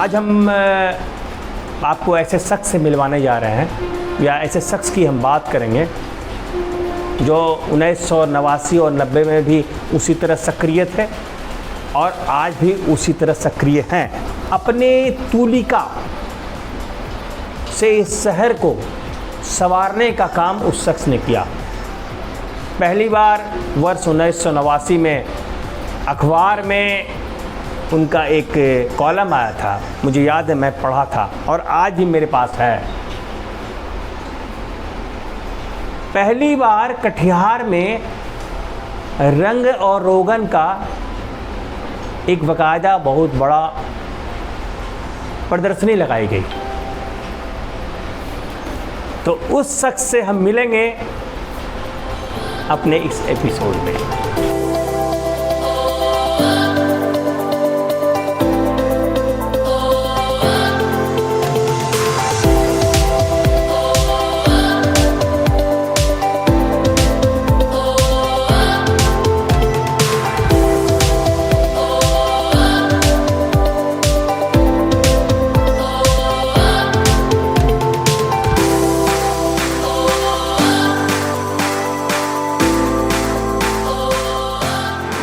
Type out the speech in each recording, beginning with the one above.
आज हम आपको ऐसे शख्स से मिलवाने जा रहे हैं या ऐसे शख्स की हम बात करेंगे जो 1989 और 90 में भी उसी तरह सक्रिय थे और आज भी उसी तरह सक्रिय हैं। अपने तूलिका से इस शहर को संवारने का काम उस शख्स ने किया। पहली बार वर्ष 1989 में अखबार में उनका एक कॉलम आया था, मुझे याद है, मैं पढ़ा था और आज भी मेरे पास है। पहली बार कटिहार में रंग और रोगन का एक बाकायदा बहुत बड़ा प्रदर्शनी लगाई गई। तो उस शख्स से हम मिलेंगे अपने इस एपिसोड में।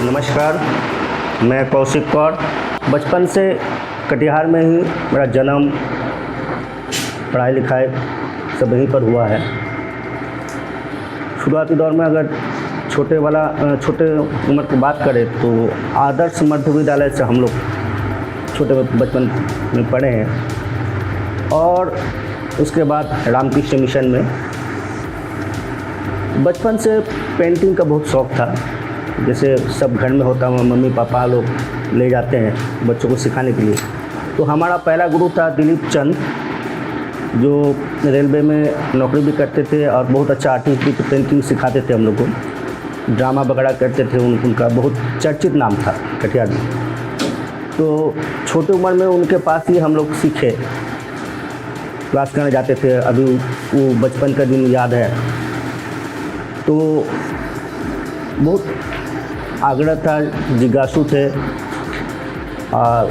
नमस्कार, मैं कौशिक कौर। बचपन से कटिहार में ही मेरा जन्म, पढ़ाई लिखाई सब यहीं पर हुआ है। शुरुआती दौर में अगर छोटे उम्र की बात करें तो आदर्श मध्य विद्यालय से हम लोग छोटे बचपन में पढ़े हैं और उसके बाद रामकृष्ण मिशन में। बचपन से पेंटिंग का बहुत शौक़ था, जैसे सब घर में होता है, मम्मी पापा लोग ले जाते हैं बच्चों को सिखाने के लिए। तो हमारा पहला गुरु था दिलीप चंद, जो रेलवे में नौकरी भी करते थे और बहुत अच्छा आर्टिस्ट भी, पेंटिंग सिखाते थे हम लोग को, ड्रामा वगैरह करते थे। उनका बहुत चर्चित नाम था कटिहार में। तो छोटी उम्र में उनके पास ही हम लोग सीखे, क्लास करने जाते थे। अभी वो बचपन का दिन याद है। तो बहुत आग्रह था, जिज्ञासु थे और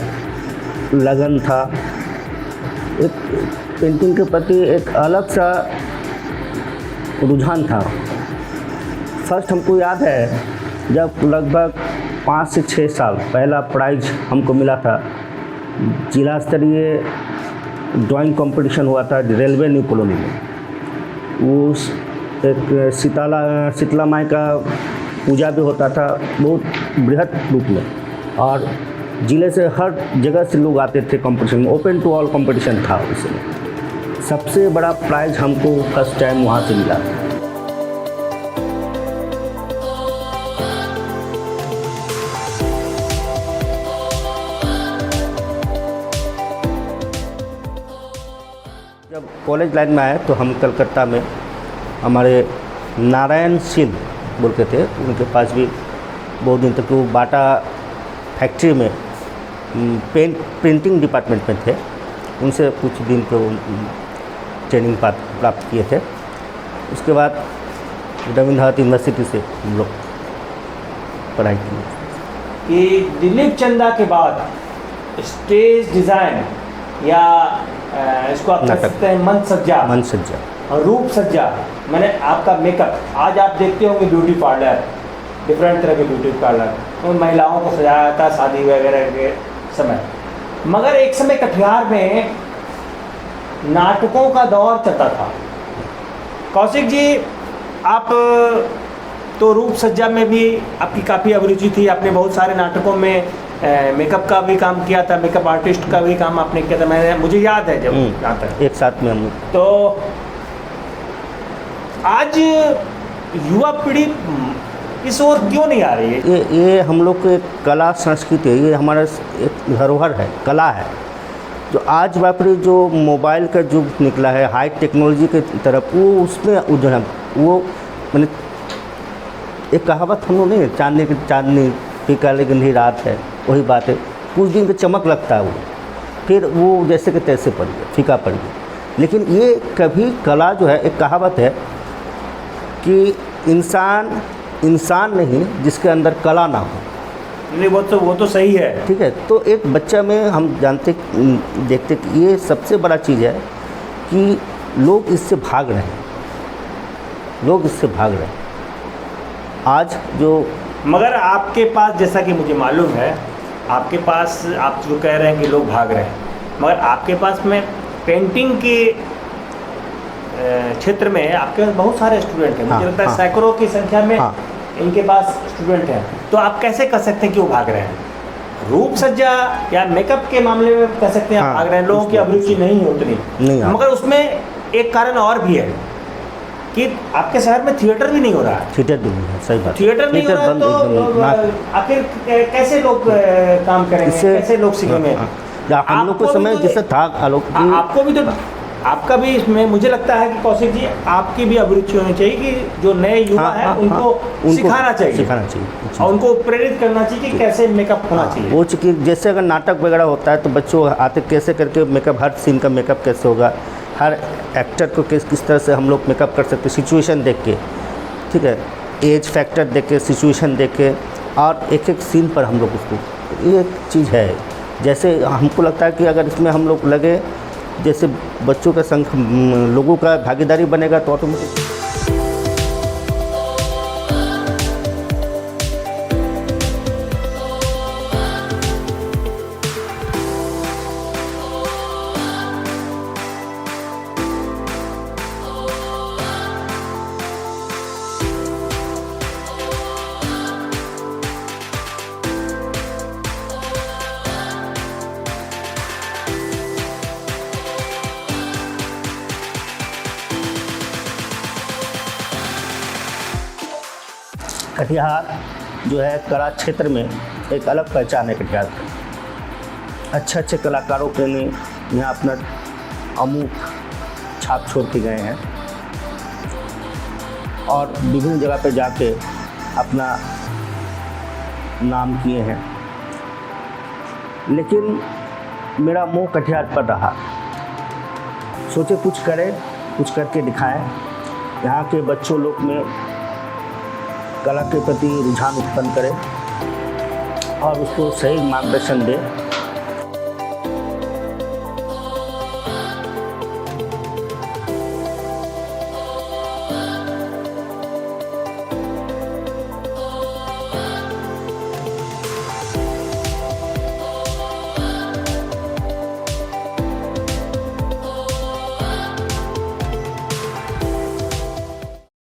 लगन था। एक पेंटिंग के प्रति एक अलग सा रुझान था। फर्स्ट हमको याद है जब लगभग 5 से 6 साल पहला प्राइज हमको मिला था। जिला स्तरीय ड्राइंग कंपटीशन हुआ था रेलवे न्यू कॉलोनी में। उस एक शीतला माई का पूजा भी होता था बहुत बृहद रूप में और ज़िले से हर जगह से लोग आते थे कंपटीशन में। ओपन टू ऑल कंपटीशन था उसमें। सबसे बड़ा प्राइज़ हमको फर्स्ट टाइम वहाँ से मिला। जब कॉलेज लाइन में आए तो हम कलकत्ता में हमारे नारायण सिंह बोलते थे, उनके पास भी बहुत दिन तक वो बाटा फैक्ट्री में प्रिंटिंग डिपार्टमेंट में थे। उनसे कुछ दिन को ट्रेनिंग प्राप्त किए थे। उसके बाद रविंद्र यूनिवर्सिटी से हम लोग पढ़ाई की। कि दिलीप चंदा के बाद स्टेज डिज़ाइन या इसको आप कह सकते हैं मन सज्जा और रूप सज्जा, मैंने आपका मेकअप, आज आप देखते होंगे ब्यूटी पार्लर, डिफरेंट तरह के ब्यूटी पार्लर, तो महिलाओं को सजाया था शादी वगैरह के समय। मगर एक समय कटिहार में नाटकों का दौर चलता था। कौशिक जी, आप तो रूप सज्जा में भी आपकी काफ़ी अभिरुचि थी। आपने बहुत सारे नाटकों में मेकअप का भी काम किया था, मेकअप आर्टिस्ट का भी काम आपने किया था, मुझे याद है जब यहाँ तक एक साथ में हम। तो आज युवा पीढ़ी इस ओर क्यों नहीं आ रही है? ये हम लोग को एक कला संस्कृति है, ये हमारा एक धरोहर है, कला है। जो आज वापरी जो मोबाइल का युग निकला है, हाई टेक्नोलॉजी के तरफ, वो उसमें उधर वो मैंने एक कहावत हम लोग नहीं, चांदनी फीका लेकिन ही रात है, वही बात है। कुछ दिन पे चमक लगता है वो, फिर वो जैसे कि तैसे पड़ गया, फीका पड़ गया। लेकिन ये कभी कला जो है, एक कहावत है कि इंसान नहीं जिसके अंदर कला ना हो, नहीं वो तो सही है। ठीक है, तो एक बच्चा में हम देखते कि ये सबसे बड़ा चीज़ है कि लोग इससे भाग रहे हैं, आज जो। मगर आपके पास, जैसा कि मुझे मालूम है, आपके पास, आप जो कह रहे हैं कि लोग भाग रहे हैं, मगर आपके पास में पेंटिंग के क्षेत्र में आपके पास बहुत सारे स्टूडेंट हैं। मुझे लगता है सैकड़ों की संख्या में इनके पास स्टूडेंट हैं। तो आप कैसे कह सकते हैं कि वो भाग रहे हैं? रूप सज्जा या मेकअप के मामले में कह सकते हैं आप भाग रहे हैं, लोगों की अभिरुचि नहीं है उतनी। मगर उसमें एक कारण और भी है कि आपके शहर में थिएटर भी नहीं हो रहा है। थिएटर भी नहीं है, सही बात। थिएटर नहीं हो रहा है तो आखिर कैसे लोग काम करेंगे, कैसे लोग सीखेंगे? हम लोग को समय जैसे था आलोक जी, आपको भी तो, आपका भी इसमें मुझे लगता है कि कौशिक जी आपकी भी अभिरुचि होनी चाहिए कि जो नए युवा हैं उनको सिखाना चाहिए और उनको प्रेरित करना चाहिए कि कैसे मेकअप होना चाहिए। वो चूँकि जैसे अगर नाटक वगैरह होता है तो बच्चों आते कैसे करके मेकअप, हर सीन का मेकअप कैसे होगा, हर एक्टर को किस तरह से हम लोग मेकअप कर सकते, सिचुएशन देख के, ठीक है, एज फैक्टर देख के, सिचुएशन देख के, और एक एक सीन पर हम लोग उसको, ये एक चीज़ है। जैसे हमको लगता है कि अगर इसमें हम लोग लगे, जैसे बच्चों का संग, लोगों का भागीदारी बनेगा तो ऑटोमेटिक। कटिहार जो है कला क्षेत्र में एक अलग पहचान है। कटिहार अच्छे कलाकारों के लिए यहाँ अपना अमूक छाप छोड़ के गए हैं और विभिन्न जगह पे जाके अपना नाम किए हैं। लेकिन मेरा मुंह कटिहार पर रहा, सोचे कुछ करें, कुछ करके दिखाएं, यहाँ के बच्चों लोग में कला के प्रति रुझान उत्पन्न करें और उसको सही मार्गदर्शन दें।